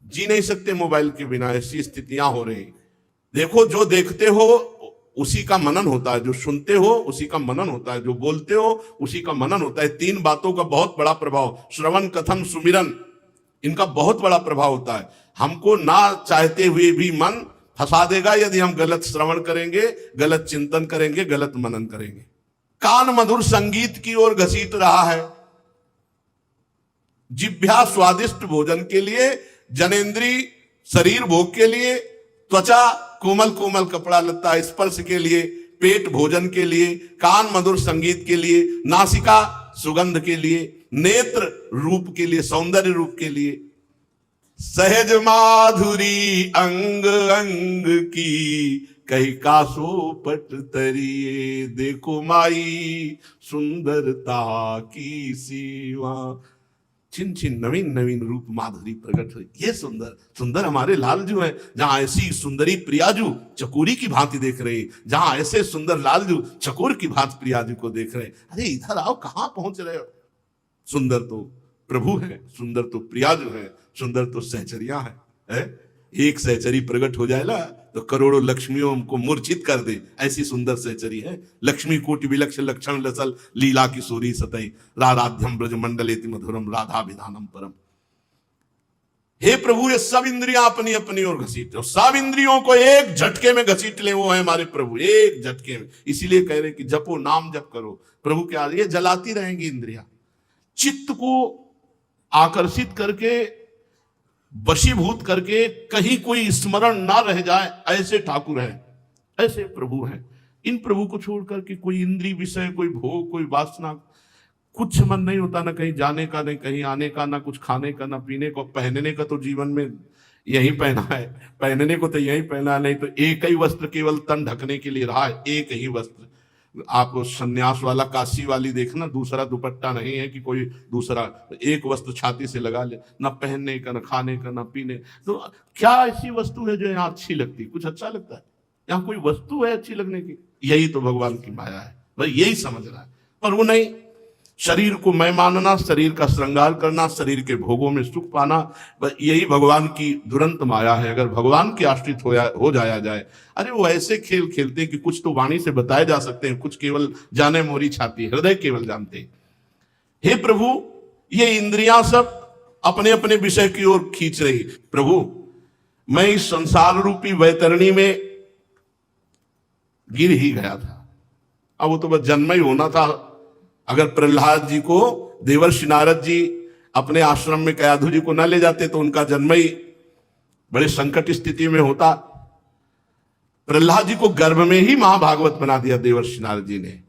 जी नहीं सकते मोबाइल के बिना, ऐसी स्थितियां हो रही। देखो, जो देखते हो उसी का मनन होता है, जो सुनते हो उसी का मनन होता है, जो बोलते हो उसी का मनन होता है। तीन बातों का बहुत बड़ा प्रभाव, श्रवण कथन सुमिरन, इनका बहुत बड़ा प्रभाव होता है। हमको ना चाहते हुए भी मन फंसा देगा यदि हम गलत श्रवण करेंगे, गलत चिंतन करेंगे, गलत मनन करेंगे। कान मधुर संगीत की ओर घसीट रहा है, जिह्वा स्वादिष्ट भोजन के लिए, जनेन्द्री शरीर भोग के लिए, त्वचा कोमल कोमल कपड़ा लत्ता स्पर्श के लिए, पेट भोजन के लिए, कान मधुर संगीत के लिए, नासिका सुगंध के लिए, नेत्र रूप के लिए, सौंदर्य रूप के लिए, सहज माधुरी अंग अंग की, कही कासो पट तरिए, देखो माई सुंदरता की सीमा। छिन छिन नवीन नवीन रूप माधुरी प्रकट हुई। ये सुंदर सुंदर हमारे लालजू हैं, जहां ऐसी सुंदरी प्रियाजू चकोरी की भांति देख रहे, जहां ऐसे सुंदर लालजू चकोर की भांति प्रियाजू को देख रहे। अरे इधर आओ, कहां पहुंच रहे हो। सुंदर तो प्रभु है, सुंदर तो प्रियाजू है, सुंदर तो सहचरिया है। एक सहचरी प्रकट हो जाए ना तो करोड़ों लक्ष्मियों को मूर्छित कर दे, ऐसी सुंदर सहचरी है। लक्ष्मी कोटि विलक्ष लक्षण लसल, लीला किशोरी सतई, राधाध्यम ब्रज मंडलेति मधुरम, राधा विधानम परम। हे प्रभु, ये सब इंद्रियां अपनी अपनी ओर घसीट, सब इंद्रियों को एक झटके में घसीट ले, वो है हमारे प्रभु, एक झटके में। इसीलिए कह रहे कि जपो, नाम जप करो। प्रभु क्या, ये जलाती रहेंगी इंद्रियां, चित्त को आकर्षित करके, वशीभूत करके, कहीं कोई स्मरण ना रह जाए, ऐसे ठाकुर हैं, ऐसे प्रभु हैं। इन प्रभु को छोड़ करके कोई इंद्री विषय, कोई भोग, कोई वासना, कुछ मन नहीं होता, ना कहीं जाने का, नहीं कहीं आने का, ना कुछ खाने का, ना पीने को। पहनने का तो जीवन में यही पहना है, पहनने को तो यही पहना, नहीं तो एक ही वस्त्र केवल तन ढकने के लिए रहा है, एक ही वस्त्र। आप सन्यास वाला, काशी वाली देखना, दूसरा दुपट्टा नहीं है कि कोई दूसरा, एक वस्त्र छाती से लगा ले, ना पहनने का, ना खाने का, ना पीने। तो क्या ऐसी वस्तु है जो यहाँ अच्छी लगती, कुछ अच्छा लगता है? यहाँ कोई वस्तु है अच्छी लगने की? यही तो भगवान की माया है, भाई यही समझ रहा है। पर वो नहीं, शरीर को मैं मानना, शरीर का श्रृंगार करना, शरीर के भोगों में सुख पाना, यही भगवान की दुरंत माया है। अगर भगवान के आश्रित हो जाया जाए, अरे वो ऐसे खेल खेलते हैं कि कुछ तो वाणी से बताए जा सकते हैं, कुछ केवल जाने मोरी छाती, हृदय केवल जानते हैं। हे प्रभु, ये इंद्रियां सब अपने अपने विषय की ओर खींच रही। प्रभु, मैं इस संसार रूपी वैतरणी में गिर ही गया था। अब वो तो बस जन्म ही होना था। अगर प्रहलाद जी को देवर्षि नारद जी अपने आश्रम में कयाधु जी को न ले जाते तो उनका जन्म ही बड़े संकट स्थिति में होता। प्रहलाद जी को गर्भ में ही महाभागवत बना दिया देवर्षि नारद जी ने।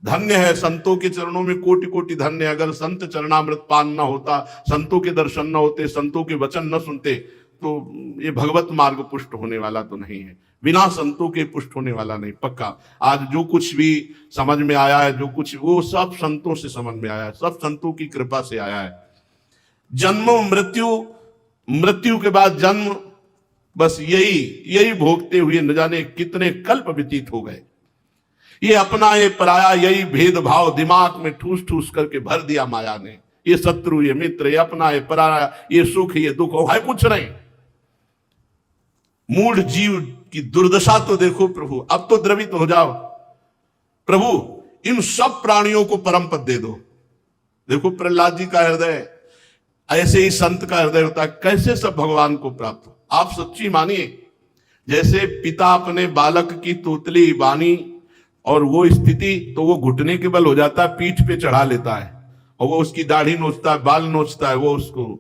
धन्य है संतों के चरणों में कोटि कोटि धन्य। अगर संत चरणामृत पान न होता, संतों के दर्शन न होते, संतों के वचन न सुनते, तो ये भगवत मार्ग पुष्ट होने वाला तो नहीं है। बिना संतों के पुष्ट होने वाला नहीं, पक्का। आज जो कुछ भी समझ में आया है, जो कुछ, वो सब संतों से समझ में आया है, सब संतों की कृपा से आया है। जन्म मृत्यु, मृत्यु के बाद जन्म, बस यही भोगते हुए न जाने कितने कल्प व्यतीत हो गए। ये अपना ये पराया, यही भेदभाव दिमाग में ठूस ठूस करके भर दिया माया ने। ये शत्रु, ये मित्र, ये अपना, ये पराया, ये सुख, ये दुख, है कुछ नहीं। मूढ़ जीव की दुर्दशा तो देखो प्रभु। अब तो द्रवित हो जाओ प्रभु, इन सब प्राणियों को परम पद दे दो। देखो प्रहलाद जी का हृदय, ऐसे ही संत का हृदय होता है, कैसे सब भगवान को प्राप्त हो। आप सच्ची मानिए, जैसे पिता अपने बालक की तोतली बानी और वो स्थिति, तो वो घुटने के बल हो जाता है, पीठ पे चढ़ा लेता है और वो उसकी दाढ़ी नोचता है, बाल नोचता है वो उसको।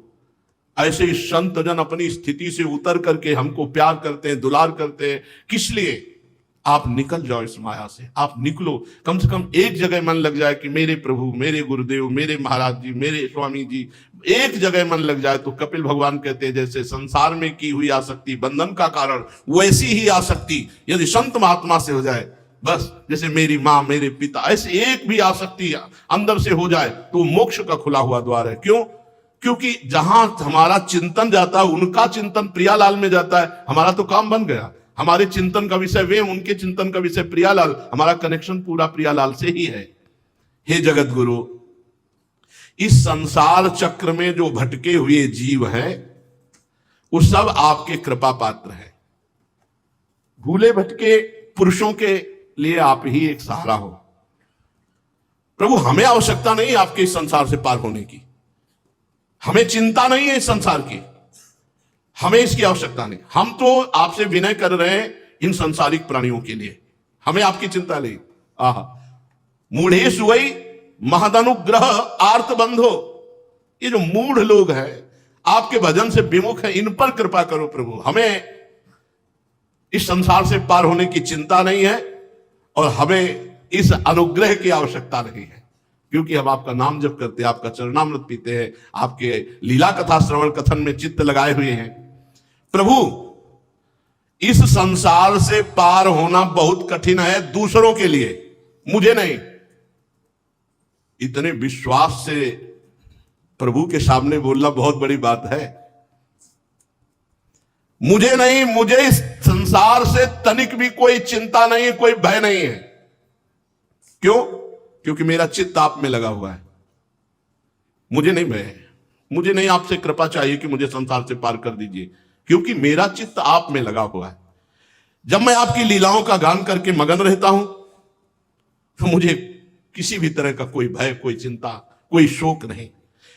ऐसे ही संत जन अपनी स्थिति से उतर करके हमको प्यार करते हैं, दुलार करते हैं। किस लिए? आप निकल जाओ इस माया से, आप निकलो। कम से कम एक जगह मन लग जाए कि मेरे प्रभु, मेरे गुरुदेव, मेरे महाराज जी, मेरे स्वामी जी, एक जगह मन लग जाए तो कपिल भगवान कहते हैं जैसे संसार में की हुई आसक्ति बंधन का कारण, वैसी ही आसक्ति यदि संत महात्मा से हो जाए, बस जैसे मेरी माँ, मेरे पिता, ऐसे एक भी आसक्ति अंदर से हो जाए तो मोक्ष का खुला हुआ द्वार है। क्यों? क्योंकि जहां हमारा चिंतन जाता है, उनका चिंतन प्रियालाल में जाता है। हमारा तो काम बन गया। हमारे चिंतन का विषय वे, उनके चिंतन का विषय प्रियालाल। हमारा कनेक्शन पूरा प्रियालाल से ही है। हे जगत गुरु, इस संसार चक्र में जो भटके हुए जीव हैं, वो सब आपके कृपा पात्र हैं। भूले भटके पुरुषों के लिए आप ही एक सहारा हो प्रभु। हमें आवश्यकता नहीं आपके इस संसार से पार होने की, हमें चिंता नहीं है इस संसार की, हमें इसकी आवश्यकता नहीं। हम तो आपसे विनय कर रहे हैं इन संसारिक प्राणियों के लिए, हमें आपकी चिंता नहीं। मूढ़ेश वही महदनुग्रह आर्त बंधो। ये जो मूढ़ लोग हैं, आपके भजन से विमुख है, इन पर कृपा करो प्रभु। हमें इस संसार से पार होने की चिंता नहीं है और हमें इस अनुग्रह की आवश्यकता नहीं है, क्योंकि हम आपका नाम जप करते हैं, आपका चरणामृत पीते हैं, आपके लीला कथा श्रवण कथन में चित्त लगाए हुए हैं। प्रभु, इस संसार से पार होना बहुत कठिन है दूसरों के लिए, मुझे नहीं। इतने विश्वास से प्रभु के सामने बोलना बहुत बड़ी बात है। मुझे नहीं, मुझे इस संसार से तनिक भी कोई चिंता नहीं, कोई भय नहीं है। क्यों? क्योंकि मेरा चित्त आप में लगा हुआ है। मुझे नहीं भय है, मुझे नहीं आपसे कृपा चाहिए कि मुझे संसार से पार कर दीजिए, क्योंकि मेरा चित्त आप में लगा हुआ है। जब मैं आपकी लीलाओं का गान करके मगन रहता हूं तो मुझे किसी भी तरह का कोई भय, कोई चिंता, कोई शोक नहीं।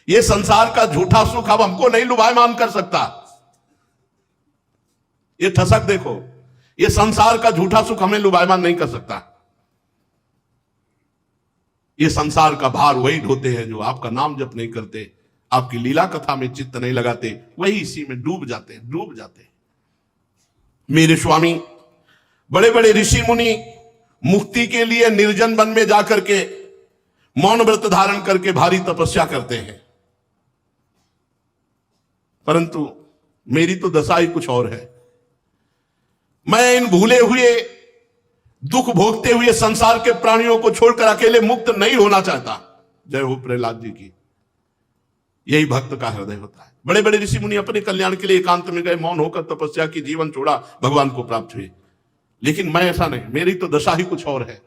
यह संसार का झूठा सुख अब हमको नहीं लुभायमान कर सकता। ये ठसक देखो, ये संसार का झूठा सुख हमें लुभायमान नहीं कर सकता। ये संसार का भार वही ढोते हैं जो आपका नाम जप नहीं करते, आपकी लीला कथा में चित्त नहीं लगाते, वही इसी में डूब जाते हैं। मेरे स्वामी, बड़े बड़े ऋषि मुनि मुक्ति के लिए निर्जन वन में जाकर के मौन व्रत धारण करके भारी तपस्या करते हैं, परंतु मेरी तो दशा ही कुछ और है। मैं इन भूले हुए, दुख भोगते हुए संसार के प्राणियों को छोड़कर अकेले मुक्त नहीं होना चाहता। जय हो प्रहलाद जी की। यही भक्त का हृदय होता है। बड़े बड़े ऋषि मुनि अपने कल्याण के लिए एकांत में गए, मौन होकर तपस्या की, जीवन छोड़ा, भगवान को प्राप्त हुए। लेकिन मैं ऐसा नहीं, मेरी तो दशा ही कुछ और है।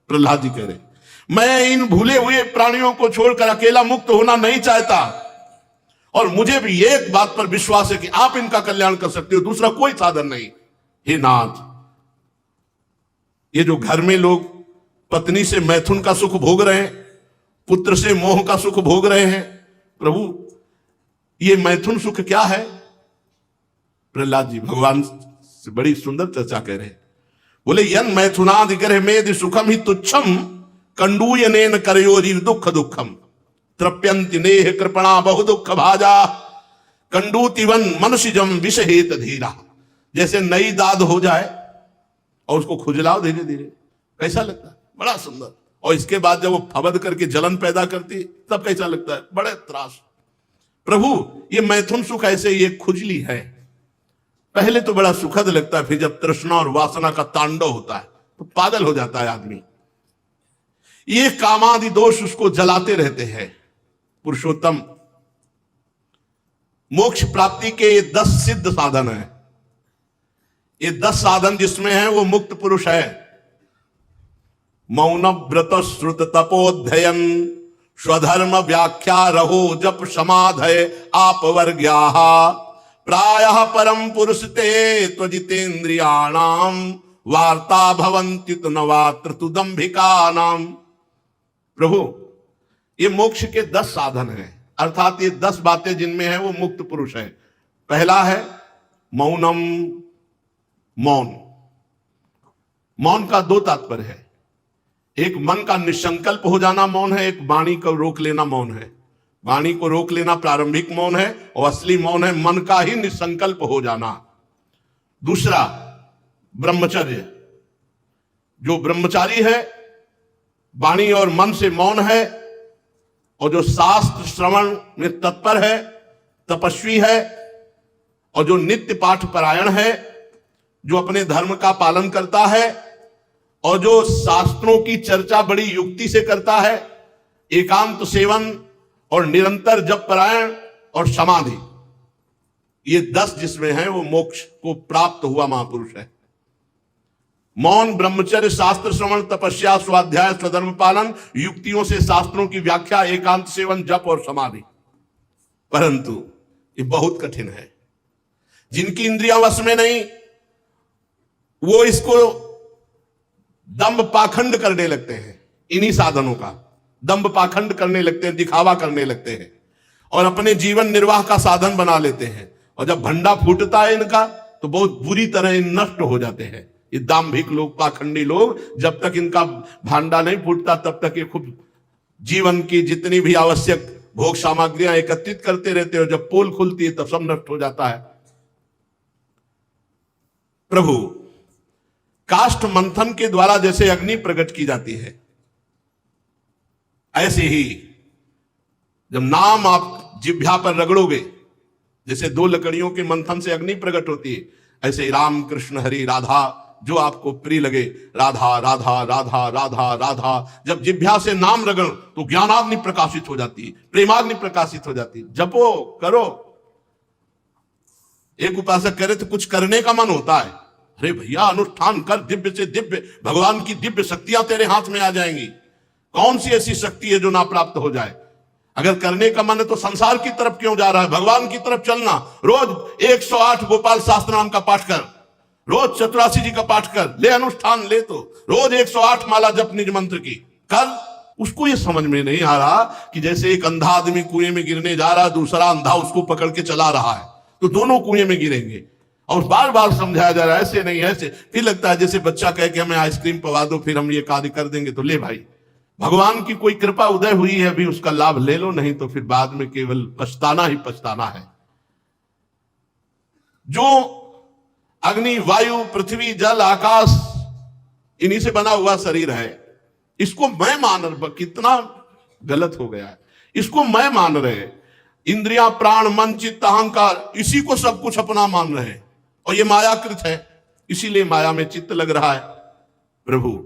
प्रहलाद जी कह रहे, मैं इन भूले हुए प्राणियों को छोड़कर अकेला मुक्त होना नहीं चाहता, और मुझे भी एक बात पर विश्वास है कि आप इनका कल्याण कर सकते हो, दूसरा कोई साधन नहीं। हे नाथ, ये जो घर में लोग पत्नी से मैथुन का सुख भोग रहे हैं, पुत्र से मोह का सुख भोग रहे हैं। प्रभु ये मैथुन सुख क्या है? प्रहलाद जी भगवान से बड़ी सुंदर चर्चा कर रहे हैं। बोले यन मैथुनादि ग्रह मेदि सुखम ही तुच्छम कंडूयनेन करयोरी दुख दुखम तृप्यंति नेह कृपणा बहु दुख भाजा कंडूतिवन मनुष्यजम विषहेत धीरा। जैसे नई दाद हो जाए और उसको खुजलाओ धीरे धीरे, कैसा लगता है? बड़ा सुंदर। और इसके बाद जब वो फबद करके जलन पैदा करती तब कैसा लगता है? बड़े त्रास। प्रभु ये मैथुन सुख ऐसे ये खुजली है, पहले तो बड़ा सुखद लगता है, फिर जब तृष्णा और वासना का तांडव होता है तो पागल हो जाता है आदमी। ये कामादि दोष उसको जलाते रहते हैं। पुरुषोत्तम मोक्ष प्राप्ति के ये 10 सिद्ध साधन है। ये 10 साधन जिसमें है वो मुक्त पुरुष है। मौन व्रत श्रुत तपोध्ययन स्वधर्म व्याख्या रहो जप समाधय आप वर्ग्या प्रायः परम पुरुष ते त्वजितेन्द्रियाणाम वार्ता भवन्ति तु नवात्र तु दंभिकानाम। प्रभु ये मोक्ष के 10 साधन हैं, अर्थात ये 10 बातें जिनमें है वो मुक्त पुरुष है। पहला है मौनम, मौन। मौन का 2 तात्पर्य है। एक मन का निसंकल्प हो जाना मौन है, एक वाणी को रोक लेना मौन है। वाणी को रोक लेना प्रारंभिक मौन है और असली मौन है मन का ही निसंकल्प हो जाना। दूसरा ब्रह्मचर्य, जो ब्रह्मचारी है वाणी और मन से मौन है और जो शास्त्र श्रवण में तत्पर है, तपस्वी है और जो नित्य पाठ परायण है, जो अपने धर्म का पालन करता है और जो शास्त्रों की चर्चा बड़ी युक्ति से करता है, एकांत सेवन और निरंतर जप परायण और समाधि, ये 10 जिसमें है वो मोक्ष को प्राप्त हुआ महापुरुष है। मौन, ब्रह्मचर्य, शास्त्र श्रवण, तपस्या, स्वाध्याय, स्वधर्म पालन, युक्तियों से शास्त्रों की व्याख्या, एकांत सेवन, जप और समाधि। परंतु ये बहुत कठिन है। जिनकी इंद्रियां वश में नहीं वो इसको दंभ पाखंड करने लगते हैं। इन्हीं साधनों का दंभ पाखंड करने लगते हैं, दिखावा करने लगते हैं और अपने जीवन निर्वाह का साधन बना लेते हैं। और जब भंडा फूटता है इनका तो बहुत बुरी तरह नष्ट हो जाते हैं। ये दाम्भिक लोग, पाखंडी लोग, जब तक इनका भांडा नहीं फूटता तब तक ये खूब जीवन की जितनी भी आवश्यक भोग सामग्रियां एकत्रित करते रहते हैं और जब पोल खुलती है तब सब नष्ट हो जाता है। प्रभु काष्ठ मंथन के द्वारा जैसे अग्नि प्रकट की जाती है, ऐसे ही जब नाम आप जिह्वा पर रगड़ोगे, जैसे 2 लकड़ियों के मंथन से अग्नि प्रकट होती है, ऐसे राम कृष्ण हरि राधा जो आपको प्रिय लगे, राधा राधा राधा राधा राधा, जब जिह्वा से नाम रगड़ तो ज्ञानाग्नि प्रकाशित हो जाती है, प्रेमाग्नि प्रकाशित हो जाती है। जपो, करो। एक उपासक करे तो कुछ करने का मन होता है, अरे भैया अनुष्ठान कर, दिव्य से दिव्य भगवान की दिव्य शक्तियां तेरे हाथ में आ जाएंगी। कौन सी ऐसी शक्ति है जो ना प्राप्त हो जाए? अगर करने का मन है तो संसार की तरफ क्यों जा रहा है? भगवान की तरफ चलना। रोज 108 गोपाल शास्त्र नाम का पाठ कर, रोज चतुरासी जी का पाठ कर, ले अनुष्ठान ले, तो रोज 108 माला जप निज मंत्र की कर। उसको ये समझ में नहीं आ रहा कि जैसे एक अंधा आदमी कुएं में गिरने जा रहा है, दूसरा अंधा उसको पकड़ के चला रहा है, तो दोनों कुएं में गिरेंगे। और बार बार समझाया जा रहा है ऐसे नहीं, ऐसे। फिर लगता है जैसे बच्चा कहे कि हमें आइसक्रीम पवा दो फिर हम ये कार्य कर देंगे, तो ले भाई, भगवान की कोई कृपा उदय हुई है अभी, उसका लाभ ले लो, नहीं तो फिर बाद में केवल पछताना ही पछताना है। जो अग्नि, वायु, पृथ्वी, जल, आकाश, इन्हीं से बना हुआ शरीर है, इसको मैं मान रहा, कितना गलत हो गया है। इसको मैं मान रहे, इंद्रियां, प्राण, मन, चित्त, अहंकार, इसी को सब कुछ अपना मान रहे हैं और ये मायाकृत है, इसीलिए माया में चित्त लग रहा है। प्रभु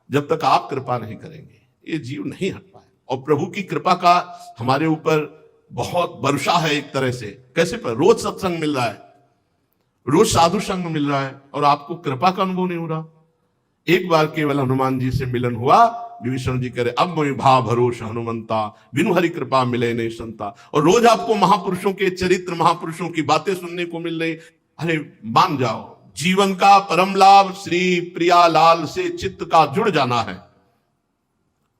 जब तक आप कृपा नहीं करेंगे ये जीव नहीं हट पाए। और प्रभु की कृपा का हमारे ऊपर बहुत वर्षा है एक तरह से। कैसे? पर रोज सत्संग मिल रहा है, रोज साधु संग मिल रहा है और आपको कृपा का अनुभव नहीं हो रहा। एक बार केवल हनुमान जी से मिलन हुआ, विभीषण जी करे अब मैं भा भरोस हनुमंता, बिनु हरि कृपा मिले नहीं संता। और रोज आपको महापुरुषों के चरित्र, महापुरुषों की बातें सुनने को मिल रही। अरे मान जाओ, जीवन का परम लाभ श्री प्रिया लाल से चित्त का जुड़ जाना है।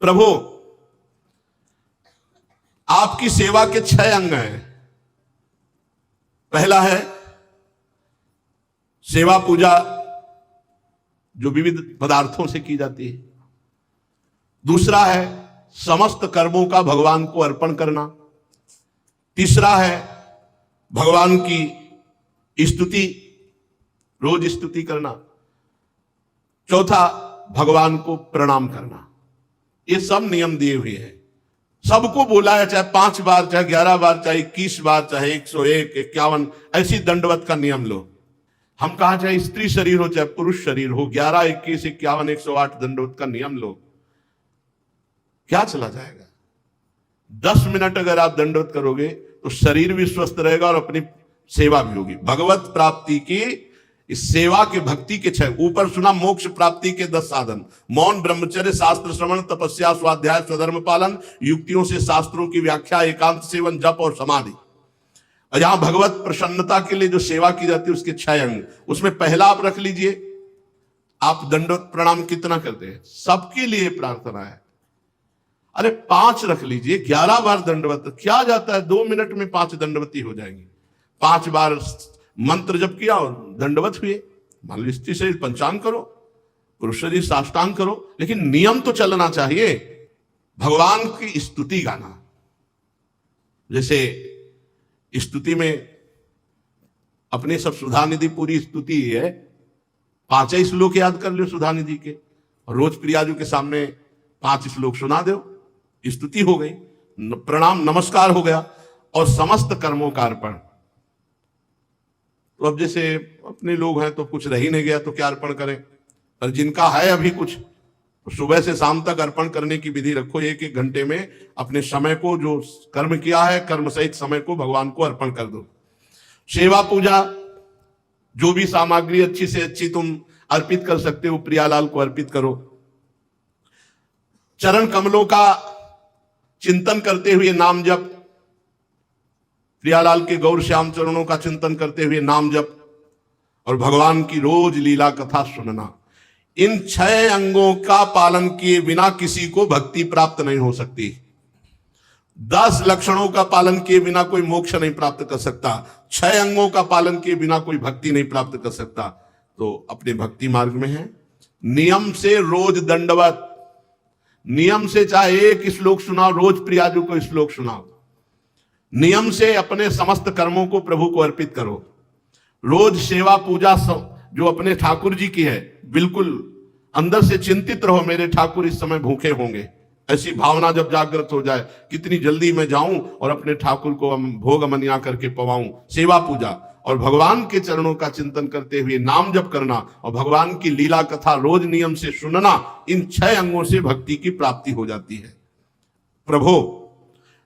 प्रभु आपकी सेवा के 6 अंग हैं। पहला है सेवा पूजा, जो विविध पदार्थों से की जाती है। दूसरा है समस्त कर्मों का भगवान को अर्पण करना। तीसरा है भगवान की स्तुति, रोज स्तुति करना। चौथा भगवान को प्रणाम करना। ये सब नियम दिए हुए हैं, सबको बोला है, चाहे 5 बार, चाहे 11 बार, चाहे 21 बार, चाहे 101, 51, ऐसी दंडवत का नियम लो। हम कहा चाहे स्त्री शरीर हो चाहे पुरुष शरीर हो, 11, 21, 51, 108 दंडवत का नियम लो, क्या चला जाएगा? 10 मिनट अगर आप दंडवत करोगे तो शरीर भी स्वस्थ रहेगा और अपनी सेवा भी होगी। भगवत प्राप्ति की इस सेवा के भक्ति के 6, ऊपर सुना मोक्ष प्राप्ति के 10 साधन: मौन, ब्रह्मचर्य, शास्त्र श्रवण, तपस्या, स्वाध्याय, स्वधर्म पालन, युक्तियों से शास्त्रों की व्याख्या, एकांत सेवन, जप और समाधि। और यहां भगवत प्रसन्नता के लिए जो सेवा की जाती है उसके 6 अंग, उसमें पहला आप रख लीजिए, आप दंडवत प्रणाम कितना करते हैं? सबके लिए प्रार्थना है। अरे 5 रख लीजिए, 11 बार दंडवत क्या जाता है? 2 मिनट में 5 दंडवती हो जाएंगी। 5 बार मंत्र जप किया और दंडवत हुए। मान लो स्त्री शरीर पंचांग करो, पुरुष शरीर साष्टांग करो, लेकिन नियम तो चलना चाहिए। भगवान की स्तुति गाना, जैसे स्तुति में अपने सब सुधानिधि पूरी स्तुति है, 5 श्लोक याद कर लो सुधानिधि के, और रोज प्रियाजू के सामने 5 श्लोक सुना दो, स्तुति हो गई, प्रणाम नमस्कार हो गया, और समस्त कर्मों का अर्पण। तो अब जैसे अपने लोग हैं तो कुछ रह ही नहीं गया तो क्या अर्पण करें, पर जिनका है अभी कुछ, तो सुबह से शाम तक अर्पण करने की विधि रखो। 1-1 घंटे में अपने समय को, जो कर्म किया है कर्म सहित समय को भगवान को अर्पण कर दो। सेवा पूजा, जो भी सामग्री अच्छी से अच्छी तुम अर्पित कर सकते हो प्रियालाल को अर्पित करो। चरण कमलों का चिंतन करते हुए नाम जप, प्रियालाल के गौर श्याम चरणों का चिंतन करते हुए नाम जप, और भगवान की रोज लीला कथा सुनना। इन 6 अंगों का पालन किए बिना किसी को भक्ति प्राप्त नहीं हो सकती। 10 लक्षणों का पालन किए बिना कोई मोक्ष नहीं प्राप्त कर सकता। 6 अंगों का पालन किए बिना कोई भक्ति नहीं प्राप्त कर सकता। तो अपने भक्ति मार्ग में है, नियम से रोज दंडवत, नियम से चाहे 1 श्लोक सुनाओ, रोज प्रियाजू को श्लोक सुनाओ। नियम से अपने समस्त कर्मों को प्रभु को अर्पित करो। रोज सेवा पूजा जो अपने ठाकुर जी की है, बिल्कुल अंदर से चिंतित रहो, मेरे ठाकुर इस समय भूखे होंगे। ऐसी भावना जब जागृत हो जाए, कितनी जल्दी मैं जाऊं और अपने ठाकुर को भोग अमनिया करके पवाऊं। सेवा पूजा और भगवान के चरणों का चिंतन करते हुए नाम जप करना और भगवान की लीला कथा रोज नियम से सुनना, इन 6 अंगों से भक्ति की प्राप्ति हो जाती है। प्रभु,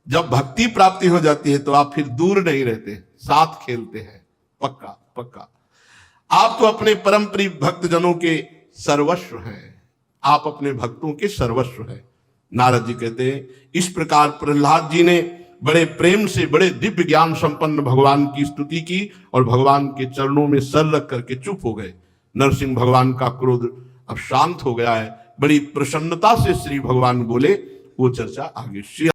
जब भक्ति प्राप्ति हो जाती है तो आप फिर दूर नहीं रहते, साथ खेलते हैं, पक्का पक्का। आप तो अपने परम प्रिय भक्त जनों के सर्वस्व हैं, आप अपने भक्तों के सर्वस्व हैं। नारद जी कहते हैं, इस प्रकार प्रहलाद जी ने बड़े प्रेम से बड़े दिव्य ज्ञान संपन्न भगवान की स्तुति की और भगवान के चरणों में सर रख करके चुप हो गए। नरसिंह भगवान का क्रोध अब शांत हो गया है, बड़ी प्रसन्नता से श्री भगवान बोले। वो चर्चा आगे।